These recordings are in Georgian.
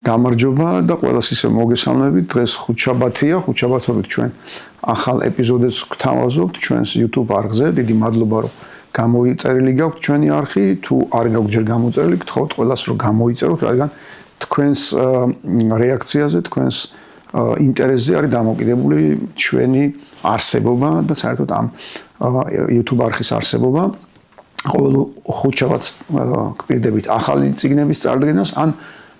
გამარჯობა და ყველას ისე მოგესალმებით. დღეს ხუთშაბათია, ხუთშაბათობით ჩვენ ახალ ეპიზოდებს გვთავაზობთ ჩვენს YouTube არხზე. დიდი მადლობა რომ გამოიწერილი გაქვთ ჩვენი არხი. თუ არ გაქვთ ჯერ გამოწერილი, გთხოვთ ყველას რომ გამოიწეროთ, რადგან თქვენს რეაქციაზე, თქვენს ინტერესზე არის დამოკიდებული ჩვენი არსებობა და საერთოდ ამ YouTube არხის არსებობა. ყოველ ხუთშაბათს გვპირდებით ახალი წიგნების წარდგენას ან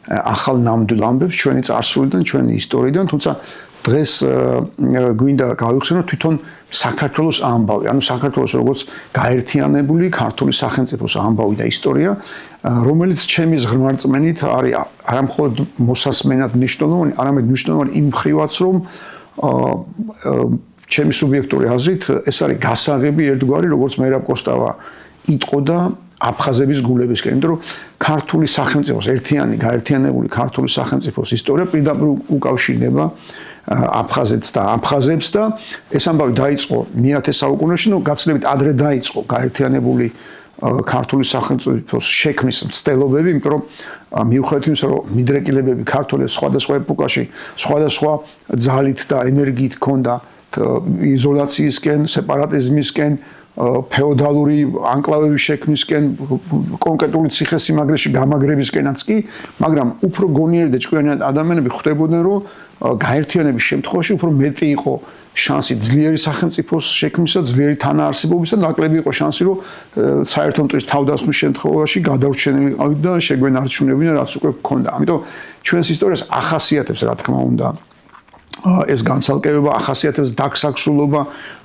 ახალ ნამდვილ ამბებს ჩვენი წარსულიდან, ჩვენი ისტორიიდან, თუმცა დღეს გვინდა გავიხსენოთ თვითონ საქართველოს ამბავი, ანუ საქართველოს როგორც გაერთიანებული ქართული სახელმწიფოს ამბავი და ისტორია, რომელიც ჩემი ღრმარწმენით არის არა მხოლოდ მოსასმენად მნიშვნელოვანი, არამედ მნიშვნელოვანი იმ მხრივაც, რომ ჩემი სუბიექტური აზრით ეს არის გასაღები ერთგვარი, როგორც მერაბ კოსტავა იტყოდა აფხაზების გულებისკენ, იმიტომ რომ ქართული სახელმწიფოს ერთიანი გაერთიანებული ქართული სახელმწიფოს ისტორია პირდაპირ უკავშირდება აფხაზეთს და აფხაზებს და ეს ამბავი დაიწყო მე-10 საუკუნეში, გაცილებით ადრე დაიწყო გაერთიანებული ქართული სახელმწიფოს შექმნის მცდელობები, იმიტომ რომ მიუხედავად იმისა, რომ მიდრეკილებები ქართველებს სხვადასხვა ეპოქაში სხვადასხვა ძალით და ენერგიით ჰქონდა იზოლაციისკენ, სეპარატიზმისკენ, ფეოდალური ანკლავების შექმნისკენ, კონკრეტული ციხესიმაგრეში გამაგრებისკენაც კი, მაგრამ უფრო გონიერი და ჭკვიანი ადამიანები ხვდებოდნენ, რომ გაერთიანების შემთხვევაში უფრო მეტი იყო შანსი ძლიერი სახელმწიფოს შექმნისა, ძლიერი თანაარსებობის და ნაკლები იყო შანსი, რომ საერთო მტრის თავდასხმის შემთხვევაში გადარჩენილი ყავით და შეგვენარჩუნებინა, რაც უკვე გქონდა. ამიტომ ჩვენს ისტორიას ახასიათებს, რა თქმა უნდა, ეს განცალკევება, ახასიათებს დაგსაქსულობა,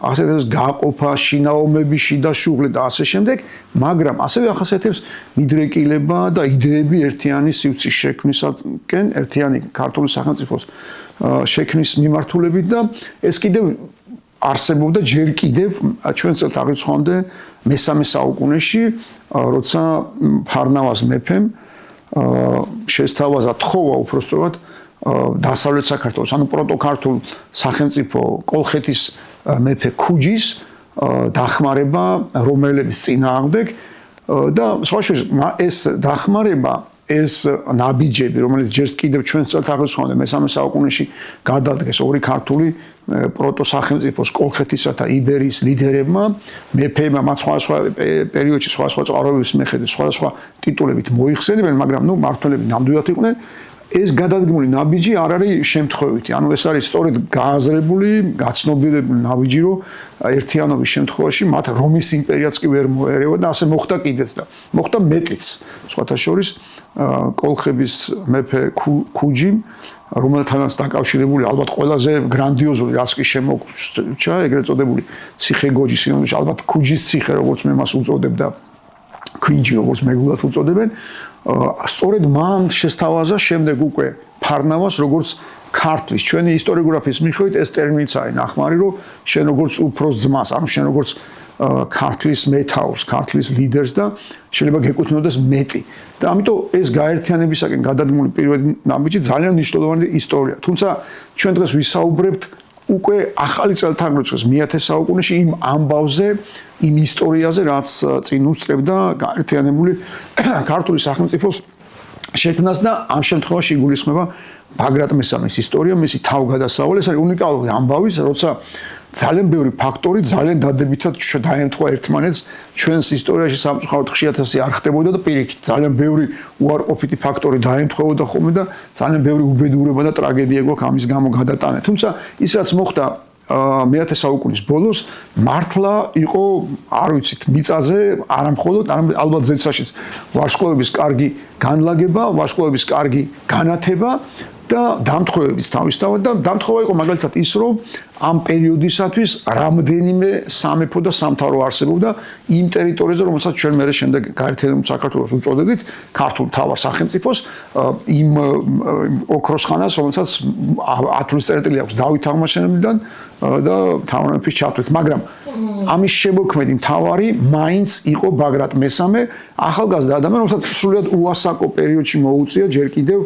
ახასიათებს გააყოფა, შინაომები, შიდა შუღლი და ასე შემდეგ, მაგრამ ასევე ახასიათებს მიდრეკილება და იდეები ერთიანი სივრცის შექმნისაკენ, ერთიანი ქართული სახელმწიფოს შექმნის მიმართულებით და ეს კიდევ არსებობდა ჯერ კიდევ ჩვენ წელთაღრიცხვამდე მე-3 საუკუნეში, როცა ფარნავაზ მეფემ შესთავაზა თხოვა უпростоრად დასავლეთ საქართველოს, ანუ პროტოქართულ სახელმწიფო კოლხეთის მეფე ქუჯის დახმარება რომელების წინააღმდეგ და სხვა შორის ეს დახმარება, ეს ნაბიჯები, რომელიც ჯერ კიდევ ჩვენს წელთაღრიცხვამდე მე-3 საუკუნეში გადადგეს ორი ქართული პროტოსახელმწიფოს კოლხეთისა და იბერიის ლიდერებმა, მეფეებმა მათ სხვადასხვა პერიოდში სხვადასხვა წყაროების მიხედვით სხვადასხვა ტიტულებით მოიხსენებენ, მაგრამ მმართველები ნამდვილად იყვნენ. ეს გადადგმული ნაბიჯი არ არის შემთხვევითი, ანუ ეს არის სწორედ გააზრებული, გაცნობილებული ნაბიჯი, რომ ერთიანობის შემთხვევაში მათ რომის იმპერიაც კი ვერ მოერევა და ასე მოხდა კიდეც და მოხდა მეტიც. სხვათა შორის კოლხების მეფე ქუჯიმ, რომელთანაც დაკავშირებული ალბათ ყველაზე გრანდიოზული რაც კი შემოგვჭა, ეგრეთ წოდებული ციხე-გოჯის სინონიმში, ალბათ ქუჯის ციხე, როგორც მე მას უწოდებ და ქვინჯი, როგორც მეგულად უწოდებენ. სწორედ მან შესთავაზა შემდეგ უკვე ფარნავას როგორც ქართლის, ჩვენი ისტორიოგრაფიის მიხედვით ეს ტერმინიც არის ნახმარი, რომ შენ როგორც უფროს ძმას, ანუ შენ როგორც ქართლის მეთაურს, ქართლის ლიდერს და შეიძლება გეკუთვნოდეს მეტი. და ამიტომ ეს გაერთიანებისაკენ გადადგმული პირველი ნაბიჯი ძალიან მნიშვნელოვანი ისტორია. თუმცა ჩვენ დღეს ვისაუბრებთ უკვე ახალი წელთაღრიცხვის მე-10 საუკუნეში იმ ამბავზე, იმ ისტორიაზე, რაც წინ უსწრებდა გაერთიანებული ქართული სახელმწიფოს შექმნას და ამ შემთხვევაში იგულისხმება ბაგრატ მესამის ისტორია, მისი თავგადასავალი, ეს არის უნიკალური ამბავი, როცა ძალიან ბევრი ფაქტორი ძალიან დადებითად დაემთხვა ერთმანეთს ჩვენს ისტორიაში სამწუხაროდ ხშირად ასე არ ხდებოდა და პირიქით ძალიან ბევრი უარყოფითი ფაქტორი დაემთხვეოდა ხოლმე და ძალიან ბევრი უბედურება და ტრაგედია გვაქვს ამის გამო გადატანა. თუმცა ის რაც მოხდა მე-10 საუკუნის ბოლოს მართლა იყო, არ ვიცით, მიწაზე, არა მხოლოდ, არამედ ალბათ ზეცაშიც ვარსკვლავების კარგი განლაგება, ვარსკვლავების კარგი განათება და დამთხოვებიც თავისთავად და დამთხოვა იყო მაგალითად ის, რომ ამ პერიოდისათვის რამდენიმე სამეფო და სამთავრო არსებობდა იმ ტერიტორიაზე, რომელსაც ჩვენ მე შემდეგ გაერთიანებულ საქართველოს უწოდებით, ქართულ მთავარ სახელმწიფოს, იმ ოქროს ხანას, რომელსაც 10 წლის წერტილი აქვს დავით აღმაშენებლიდან და თავრამეფის ჩათვლით, მაგრამ ამის შემოქმედი მთავარი მაინც იყო ბაგრატ მესამე, ახალგაზრდა ადამიანი, რომელსაც სრულიად უასაკო პერიოდში მოუწია ჯერ კიდევ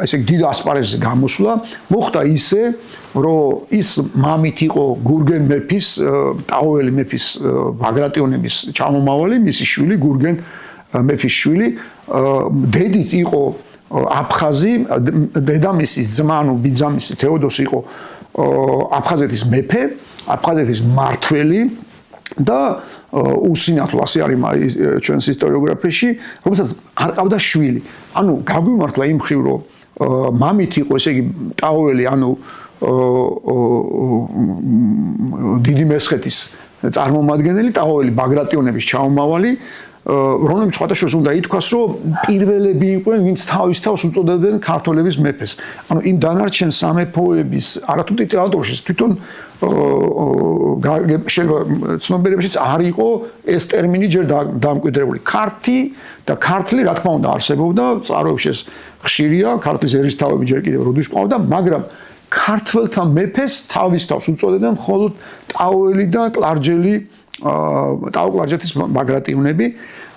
ესე დიდ ასპარეზზე გამოსვლა. მოხდა ისე, რომ ის მამით იყო გურგენ მეფის, ტაუელი მეფის ბაგრატიონების ჩამომავალი, მისი შვილი გურგენ მეფის შვილი, დედით იყო აფხაზი დედამისის ძმა, ანუ ბიძამისი თეოდოსი იყო აფხაზეთის მეფე, აფხაზეთის მმართველი და უსინათლო ასე არის ჩვენს ისტორიოგრაფიაში, რომელსაც არ ყავდა შვილი. ანუ გაგვიმართლა იმ ხრივ, რომ მამით იყო, ესე იგი ტაოელი, ანუ დიდი მესხეთის წარმომადგენელი, ტაოელი ბაგრატიონების ჩაუმავალი, რომლებიც სხვადასხვა უნდა ითქვას, რომ პირველები იყვნენ, ვინც თავის თავს უწოდებდნენ ქართველების მეფეს. ანუ იმ დანარჩენ სამეფოების არათუ ლიტერატურაში თვითონ შეიძლება ცნობიერებაშიც არ იყო ეს ტერმინი ჯერ დამკვიდრებული. ქართი და ქართლი რა თქმა უნდა არსებობდა, წყაროებში ეს ხშირია, ქართლის ერისთავები ჯერ კიდევ როდის ყავდა, მაგრამ ქართველთა მეფეს თავის თავს უწოდებდნენ მხოლოდ ტაოელი და კლარჯელი ტაო-კლარჯეთის ბაგრატიონები.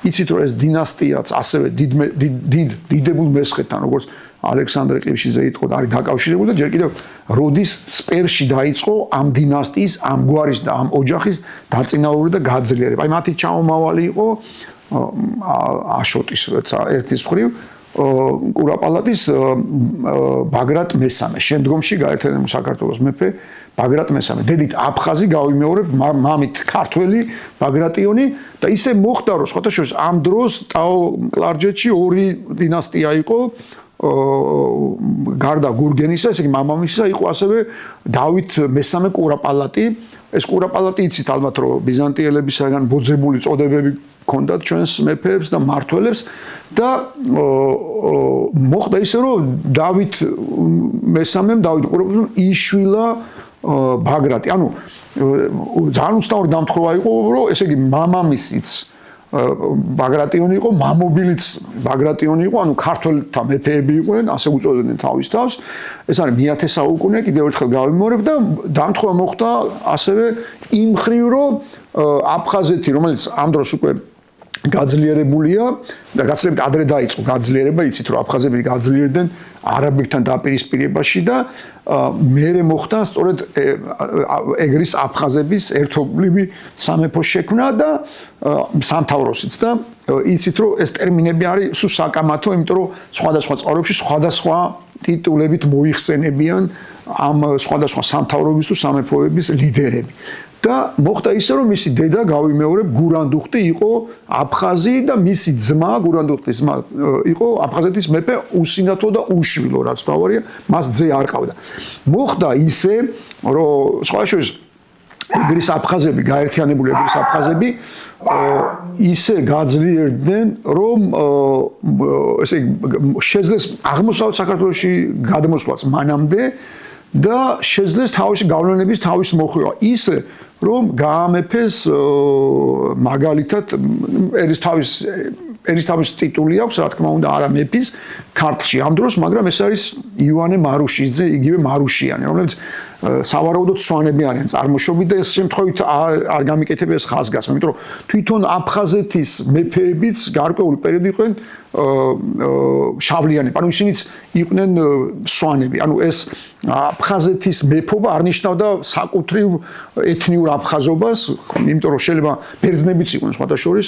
იცით რომ ეს დინასტიაც ასევე დიდებულ მესხეთთან, როგორც ალექსანდრე ყიფშიძე იტყოდა, არის დაკავშირებული და ჯერ კიდევ როდის სპერში დაიწყო ამ დინასტიის, ამ გვარის და ამ ოჯახის დაწინაურება და გაძლიერება. აი მათი ჩაომავალი იყო აშოტის ერთის მხრივ კურაპალატის ბაგრატ მესამე. შემდგომში გაერთიანებული საქართველოს მეფე ბაგრატ მესამე. დედით აფხაზი გავიმეორებ, მამით ქართველი ბაგრატიონი და ისე მოხდა რომ სხვათა შორის ამ დროს ტაო-კლარჯეთში ორი დინასტია იყო. გარდა გურგენისა, ესე იგი მამამისისა, იყო ასევე დავით მესამე კურაპალატი. ეს კურაპალატი იცით ალბათ რომ ბიზანტიელებისაგან ბოძებული წოდებები ჰქონდათ ჩვენს მეფეებს და მმართველებს და მოხდა ისე რომ დავით მესამემ დავით კურაპალატიმ იშვილა ბაგრატი. ანუ ძალიან უცნაური დამთხოვა იყო რომ ესე იგი მამამისიც ბაგრატიონი იყო, მამობილიც ბაგრატიონი იყო, ანუ ქართველთა მეფეები იყვნენ, ასე უწოდებდნენ თავის თავს. ეს არის მე-10 საუკუნე, კიდევ ერთხელ გავიმეორებ და დამთხოვა მოხდა ასევე იმ ხრივ, რომ აფხაზეთი, რომელიც ამ დროს უკვე გაძლიერებულია და გაცილებით ადრე დაიწყო გაძლიერება, იცით რომ აფხაზები გაძლიერდნენ არაბებთან დაპირისპირებაში და მერე მოხდა სწორედ ეგრის აფხაზების ერთობლივი სამეფო შექმნა და სამთავროსიც და იცით რომ ეს ტერმინები არის სულ საკამათო, იმიტომ რომ სხვადასხვა წყაროებში სხვადასხვა ტიტულებით მოიხსენებიან ამ სხვადასხვა სამთავროების თუ სამეფოების ლიდერები. და მოხდა ისე რომ მისი დედა გავიმეორებ გურანდუხტი იყო აფხაზი და მისი ძმა გურანდუხტის ძმა იყო აფხაზეთის მეფე უსინათლო და უშვილო, რაც თავარია, მას ძე არ ყავდა. მოხდა ისე რომ სხვა შორის ეგრის აფხაზები, გაერთიანებული ეგრის აფხაზები ისე გაძლიერდნენ, რომ ესე შეძლეს აღმოსავლეთ საქართველოში გადმოსვლაც მანამდე და შეძლეს თავისი გავლენების თავის მოხვევა. ისე რომ გაამეფეს მაგალითად ერისთავის ტიტული აქვს, რა თქმა უნდა, არა მეფის ქართლში ამ დროს, მაგრამ ეს არის ივანე მარუშიძე, იგივე მარუშიანი, რომელიც სავარაუდოდ სვანები არიან წარმოშობით და ეს შემთხვევით არ გამიკეთებია ეს ხაზგასმა, იმიტომ რომ თვითონ აფხაზეთის მეფეებიც გარკვეული პერიოდი იყვნენ შავლიანები, ანუ ისინიც იყვნენ სვანები. ანუ ეს აფხაზეთის მეფობა არ ნიშნავდა საკუთრივ ეთნიურ აფხაზობას, იმიტომ რომ შეიძლება ბერძნებიც იყვნენ სხვათა შორის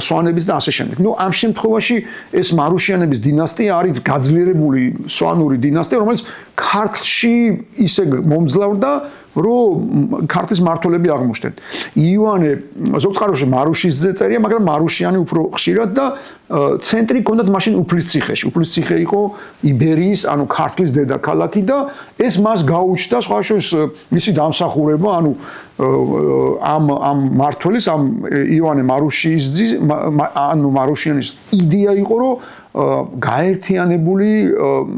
სვანებიც და ასე შემდეგ. ნუ ამ შემთხვევაში ეს მარუშიანების დინასტია არის გაძლიერებული სვანური დინასტია, რომელიც ქართლში ისე მომძლავრდა, რომ ქართლის მმართველები აღმოჩნდნენ. ივანე ზოგ წყაროში მარუშიძე წერია, მაგრამ მარუშიანი უფრო ხშირად და ცენტრი ჰქონდათ მაშინ უფლისციხეში. უფლისციხე იყო იბერიის, ანუ ქართლის დედაქალაქი და ეს მას გაუჩნდა სხვა შორის მისი დამსახურება, ანუ ამ მმართველის, ამ ივანე მარუშიძის, ანუ მარუშიანის იდეა იყო, რომ გაერთიანებული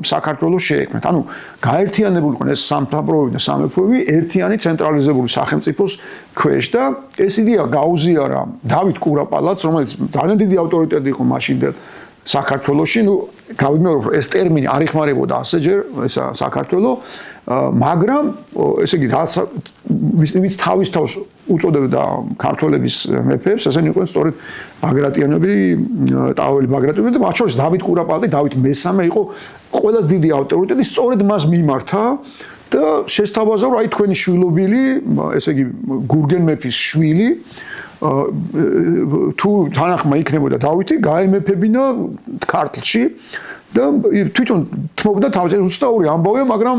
საქართველოს შეექმნათ. ანუ გაერთიანებული იყო ეს სამთავროები და სამეფოები ერთიანი ცენტრალიზებული სახელმწიფოს ქვეშ და ეს იდეა გაუზიარა დავით კურაპალატს, რომელიც ძალიან დიდი ავტორიტეტი იყო მაშინდელ საქართველოში. ნუ გავიმეორებ, ეს ტერმინი არ იხმარებოდა ასეჯერ ესა საქართველო, მაგრამ ესე იგი რაც ვინც თავის თავს უწოდებდა ქართველების მეფეებს, ესენი იყვნენ სწორედ ბაგრატიანები, ტაოელი ბაგრატიანები და მათ შორის დავით კურაპალატი, დავით მესამე იყო ყველაზე დიდი ავტორიტეტი, სწორედ მას მიმართა და შესთავაზა, რომ აი თქვენი შვილობილი, ესე იგი გურგენ მეფის შვილი თუ თანახმა იქნებოდა დავითი, გაემეფებინა ქართლში და თვითონ თმობდა თავზე უცნაური ამბავია, მაგრამ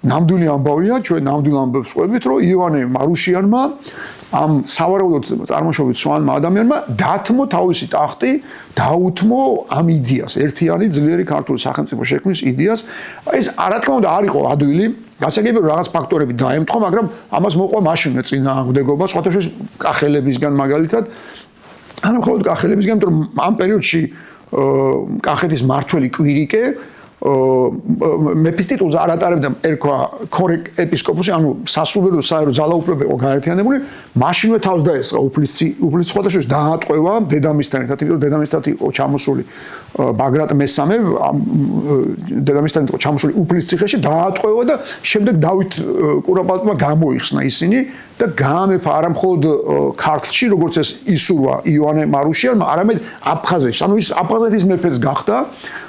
ნამდვილი ამბავია, ჩვენ ნამდვილ ამბებს ყვებით, რომ ივანე მარუშიანმა ამ სავარაუდოდ წარმოშობით სვანმა ადამიანმა დათმო თავისი ტახტი, დაუთმო ამ იდეას, ერთიანი ძლიერი ქართული სახელმწიფო შექმნის იდეას. ეს რა თქმა უნდა არ იყო ადვილი, გასაგებია რომ რაღაც ფაქტორები დაემთხვა, მაგრამ ამას მოყვა მაშინვე წინააღმდეგობა, სხვათა შორის კახელებისგან მაგალითად. არა მხოლოდ კახელებისგან, იმიტომ რომ ამ პერიოდში კახეთის მმართველი კვირიკე მეფის ტიტულს არ ატარებდა ერქვა ქორეკ ეპისკოპოსი, ანუ სასულიერო საერო ძალაუფლება იყო გაერთიანებული, მაშინვე თავს დაესწრა უფლისი სხვათა შორის დაატყვევა დედამისთან ერთად, იმიტომ რომ დედამისთან იყო ჩამოსული ბაგრატ მესამე, დედამისთან იყო ჩამოსული უფლის ციხეში, დაატყვევა და შემდეგ დავით კურაპალატმა გამოიხსნა ისინი და გაამეფა არა მხოლოდ ქართლში, როგორც ეს ისურვა იოანე მარუშიანმა, არამედ აფხაზეთში, ანუ ის აფხაზეთის მეფეც გახდა.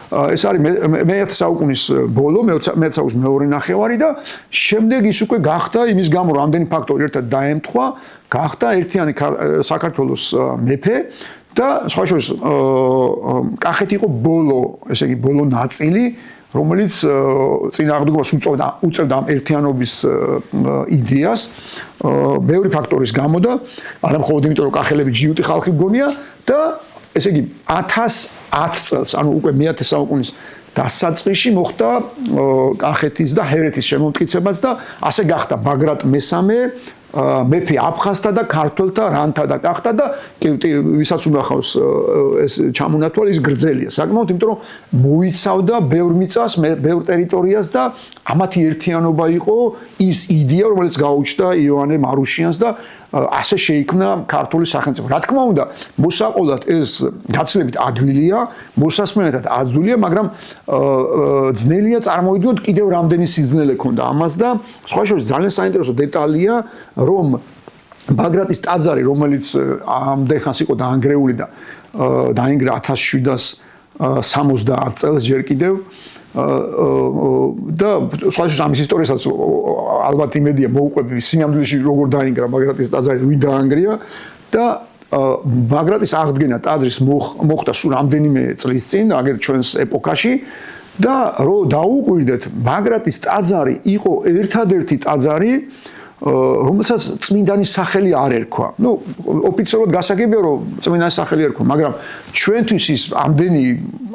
ეს არის მე-10 საუკუნის ბოლო, მე-10 საუკუნის მეორე ნახევარი და შემდეგ ის უკვე გახდა იმის გამო რომ ამდენი ფაქტორი ერთად დაემთხვა, გახდა ერთიანი საქართველოს მეფე და სხვა შორის კახეთი იყო ბოლო, ესე იგი ბოლო ნაწილი, რომელიც წინააღმდეგობას უწევდა ამ ერთიანობის იდეას ბევრი ფაქტორის გამო და არა მხოლოდ იმიტომ რომ კახელები ჯიუტი ხალხი გონია და ესე იგი 1010 წელს, ანუ უკვე მე-10 საუკუნის დასაწყისში მოხდა კახეთის და ჰერეთის შემომტკიცებაც და ასე გახდა ბაგრატ მესამე მეფე აფხაზთა და ქართველთა რანთა და გახდა და ვისაც უნდა ხავს ეს ჩამონათვალე ის გრძელია საკმაოდ, იმიტომ რომ მოიცავდა ბევრ მიწას, ბევრ ტერიტორიას და ამათი ერთიანობა იყო ის იდეა, რომელიც გაუჩნდა იოანე მარუშიანს და ასე შეიქმნა ქართული სახელმწიფო. რა თქმა უნდა, მოსაყოლად ეს გაცილებით ადვილია, მოსასმენად ადვილია, მაგრამ ძნელია წარმოიდგინოთ კიდევ რამდენი სიზნელე ქონდა ამას და სხვა შორის ძალიან საინტერესო დეტალია, რომ ბაგრატის ტაძარი, რომელიც ამდენხანს იყო დაანგრეული და დაინგრა 1770 წელს ჯერ კიდევ და სხვა შორის ამის ისტორიასაც ალბათ იმედია მოუყვები სინამდვილეში როგორ დაინგრა ბაგრატის ტაძარი, ვინ დაანგრია და ბაგრატის აღდგენა ტაძრის მოხდა სულ რამდენიმე წლის წინ, აგერ ჩვენს ეპოქაში და რო დაუკვირდეთ, ბაგრატის ტაძარი იყო ერთადერთი ტაძარი, რომელსაც წმინდანის სახელი არ ერქვა. ნუ ოფიციალურად გასაგებია რომ წმინდანის სახელი ერქვა, მაგრამ ჩვენთვის ის ამდენი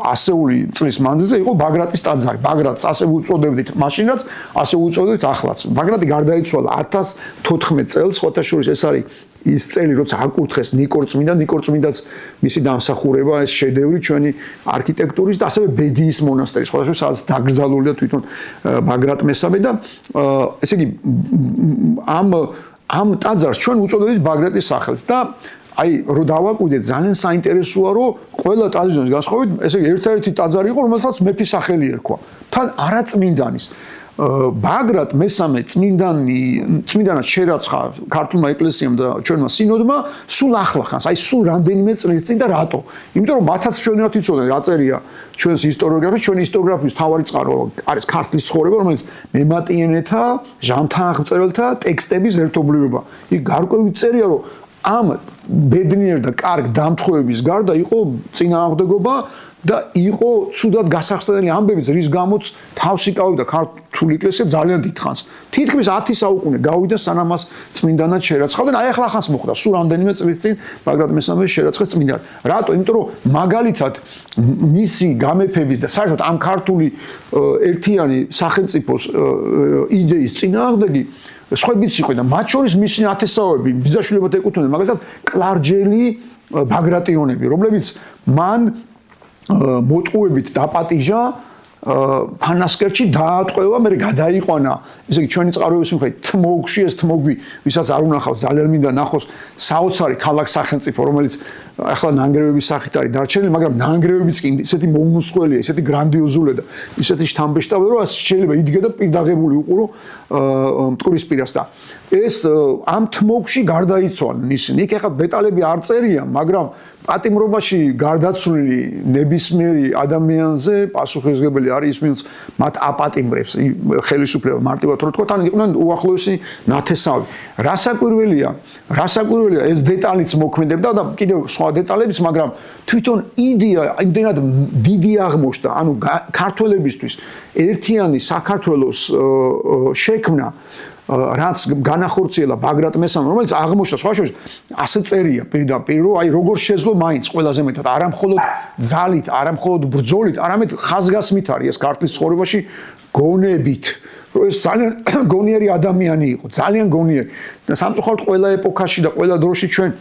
ასეული წლის მანძილზე იყო ბაგრატის ტაძარი. ბაგრატს ასე უწოდებდით მაშინაც, ასე უწოდებდით ახლაც. ბაგრატი გარდაიცვალა 1014 წელს, სხვათა შორის ეს არის ის წელი, როცა აკურთხეს ნიკორ წმინდანს მისი დამსახურება, ეს შედევრი ჩვენი არქიტექტურის და ასევე ბედიის მონასტერი, სხვათა შორის სადაც დაკრძალულია თვითონ ბაგრატ მესამე და ესე იგი ამ ტაძარს ჩვენ უწოდებთ ბაგრატის სახელს და აი რო დავაკვირდეთ ძალიან საინტერესოა რომ ყველა ტაძრის განსხვავებით ესე იგი ერთ-ერთი ტაძარი იყო რომელსაც მეფის სახელი ერქვა თან არა წმინდანის ბაგრატ მესამე წმინდანად შერაცხა ქართულმა ეკლესიამ და ჩვენმა სინოდმა სულ ახლახანს, აი სულ რამდენიმე წლის წინ და რატო? იმიტომ რომ მათაც ჩვენ რა თვითონ რა წერია ჩვენს ისტორიოგრაფიაში, ჩვენი ისტორიოგრაფიის თავარი წყარო არის ქართლის ცხოვრება, რომელიც მემატიანეთა, ჟამთააღმწერელთა ტექსტების ერთობლიობა. იქ გარკვევით წერია, რომ ამ ბედნიერ და კარგ დამთხოვების გარდა იყო წინააღმდეგობა და იყო ცუდად გასახსნელი ამბებიც, რის გამოც თავს იკავებდა ქართული ეკლესია ძალიან დიდხანს. თითქმის 10 საუკუნე გავიდა სანამ მას წმინდანად შერაცხავდნენ. აი ახლა ხანს მოხდა, სულ რამდენიმე წლის წინ ბაგრატ მესამე შერაცხეს წმინდანად. რატო? იმიტომ რომ მაგალითად მისი გამეფების და საერთოდ ამ ქართული ერთიანი სახელმწიფოს იდეის წინააღმდეგი სხვაებიც იყო და მათ შორის მისი ნათესავები ბიძაშვილებად ეკუთვნოდნენ, მაგალითად კლარჯელი ბაგრატიონები, რომლებიც მან მოტყუებით დაპატიჟა ფანასკერტში დაატყვევა, მე გადაიყვანა, ესე იგი ჩვენი წყაროების მიხედვით თმოგში, ეს თმოგვი, ვისაც არ უნახავს, ძალიან მინდა ნახოს საოცარი ქალაქ სახელმწიფო, რომელიც ახლა ნანგრევების სახით არის დარჩენილი, მაგრამ ნანგრევებიც კი ისეთი მომუსხველია, ისეთი გრანდიოზულია და ისეთი შთამბეჭდავია, რომ შეიძლება იდგე და პირდაღებული უყურო მტკვრის პირას და ეს ამ თმოგში გარდაიცვალნენ ისინი. იქ ახლა დეტალები არ წერია, მაგრამ პატიმრობაში გარდაცვლილი ნებისმიერი ადამიანზე პასუხისმგებელი არის ის, ვინც მათ აპატიმრებს, ხელისუფლება მარტივად რო თქვა, თან იყვნენ უახლოესი ნათესავი. რასაკვირველია, ეს დეტალიც მოქმედებდა და კიდევ სხვა დეტალებს, მაგრამ თვითონ იდეა იმდენად დიდი აღმოჩნდა, ანუ ქართველებისთვის ერთიანი საქართველოს შექმნა რაც განახორციელა ბაგრატ მესამე, რომელიც აღმოჩნდა სხვა შორის ასე წერია პირდაპირ, რომ აი როგორ შეძლო მაინც ყველაზე მეტად არა მხოლოდ ძალით, არა მხოლოდ ბრძოლით, არამედ ხაზგასმით არის ეს ქართლის ცხოვრებაში გონებით. რომ ეს ძალიან გონიერი ადამიანი იყო, ძალიან გონიერი. და სამწუხაროდ ყველა ეპოქაში და ყველა დროში ჩვენ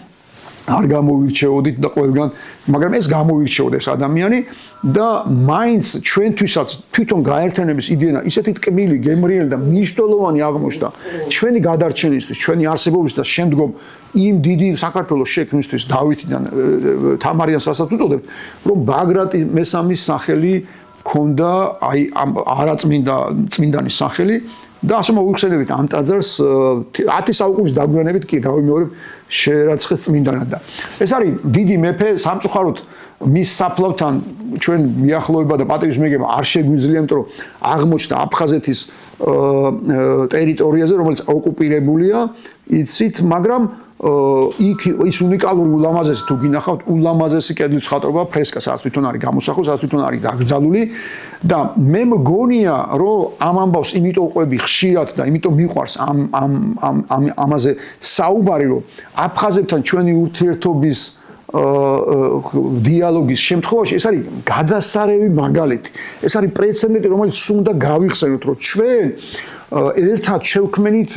არ გამოვირჩეოდით და ყველგან, მაგრამ ეს გამოვირჩეოდა ეს ადამიანი და მაინც ჩვენთვისაც თვითონ გაერთიანების იდეა ისეთი ტკბილი, გემრიელი და მნიშვნელოვანი აღმოჩნდა ჩვენი გადარჩენისთვის, ჩვენი არსებობის და შემდგომ იმ დიდი საქართველოს შექმნისთვის დავითიდან თამარიანს რასაც უწოდებთ, რომ ბაგრატი მესამის სახელი ქონდა აი წმინდანის სახელი და ასე მოიხსენებით ამ ტაძარს 10 საუკუნის დაგვიანებით კი გავიმეორებ შეერაცხეს წმინდანად და ეს არის დიდი მეფე სამწუხაროდ მის საფლავთან ჩვენ მიახლოება და პატივის მიღება არ შეგვიძლია იმიტომ რომ აღმოჩნდა აფხაზეთის ტერიტორიაზე რომელიც ოკუპირებულია იცით მაგრამ იქ ის უნიკალური ულამაზესი თუ გინახავთ ულამაზესი კედლის ხატრობა ფრესკა სადაც თვითონ არის გამოსახული სადაც თვითონ არის გაგრძალული და მე მგონია რომ ამ ამბავს იმიტომ ყვები ხშირად და იმიტომ მიყვარს ამაზე საუბარი რომ აფხაზებთან ჩვენი ურთიერთობის დიალოგის შემთხვევაში ეს არის გადასარევი მაგალითი ეს არის პრეცედენტი რომელიც უნდა გავიხსენოთ რომ ჩვენ ერთად შევქმნით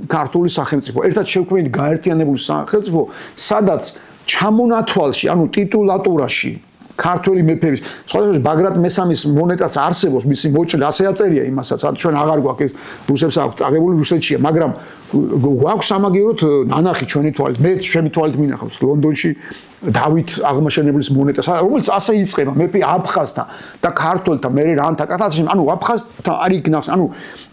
ქართული სახელმწიფო, ერთად შევქმნით გაერთიანებული სახელმწიფო, სადაც ჩამონათვალში, ანუ ტიტულატურაში ქართველი მეფეების, სხვადასხვა ბაგრატ მესამის მონეტაც არსებობს, მისი მოჭრა ასე აწერია იმასაც, ჩვენ აღარ გვაქვს ეს რუსებს აქვს, აღებული რუსეთშია, მაგრამ გვაქვს სამაგიეროდ ნანახი ჩვენი თვალით, მე ჩემი თვალით მინახავს ლონდონში დავით აღმაშენებლის მონეტა, რომელიც ასე იწყება, მეფე აფხაზთან და ქართველთან, მე რანთა კაცი, ანუ აფხაზთან არის გნახს, ანუ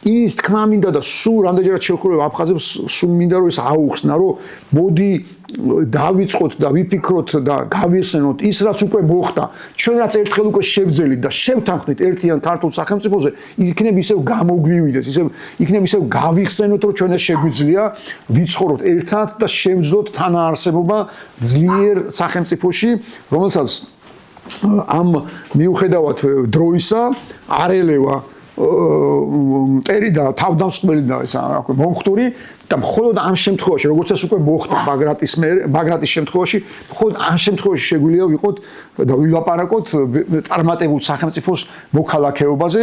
ის თქმა მინდა და სულ რამდენჯერაც შევხვდება აფხაზებს, სულ მინდა რომ ეს აუხსნა, რომ მოდი დავიწყოთ და ვიფიქროთ და გავიხსენოთ ის რაც უკვე მოხდა, ჩვენ რაც ერთხელ უკვე შევძელით და შევთანხმდით ერთიან ქართულ სახელმწიფოზე, იქნებ ისევ გამოგვივიდეს, იქნებ ისევ გავიხსენოთ, რომ ჩვენ ეს შეგვიძლია ვიცხოვროთ ერთად და შევძლოთ თანაარსებობა ძლიერ სახელმწიფოში, რომელსაც ამ მიუხედავად დროისა არ ელევა მტერი და თავდამსხმელი და ეს რა ქვია მომხდური და მხოლოდ ამ შემთხვევაში როგორც ეს უკვე მოხდა ბაგრატის შემთხვევაში მხოლოდ ამ შემთხვევაში შეგვიძლია ვიყოთ და ვილაპარაკოთ წარმატებულ სახელმწიფოს მოქალაქეობაზე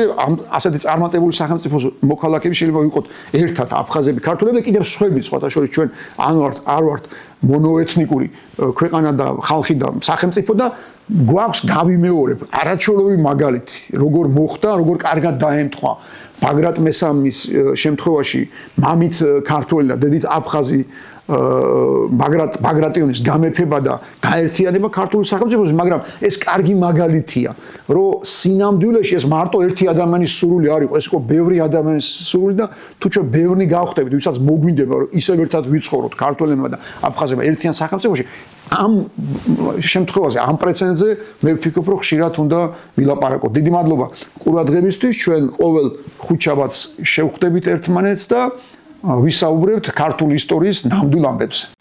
ასეთი წარმატებული სახელმწიფოს მოქალაქეები შეიძლება ვიყოთ ერთად აფხაზები ქართველები და კიდევ სხვები სხვათა შორის ჩვენ არ ვართ მონოეთნიკური ქვეყანა და ხალხი და სახელმწიფო და გვაქვს გავიმეორებ არაჩვეულებრივი მაგალითი როგორ მოხდა როგორ კარგად დაემთხვა ბაგრატ მესამის შემთხვევაში მამით ქართველი და დედით აფხაზი ბაგრატიონის გამეფება და გაერთიანება ქართული სახელმწიფოს მაგრამ ეს კარგი მაგალითია რომ სინამდვილეში ეს მარტო ერთი ადამიანის სურვილი არ იყო ეს იყო ბევრი ადამიანის სურვილი და თუ ჩვენ ბევრი გავხდებით ვისაც მოგვინდება რომ ისევ ერთად ვიცხოვროთ ქართველებმა და აფხაზებმა ერთიან სახელმწიფოში ამ შემთხვევაზე ამ პრეცედენტზე მე ვფიქრობ რომ ხშირად უნდა ვილაპარაკოთ დიდი მადლობა ყურადღებისთვის ჩვენ ყოველ ხუთშაბათს შევხვდებით ერთმანეთს და ვისაუბრებთ ქართული ისტორიის ნამდვილ ამბებზე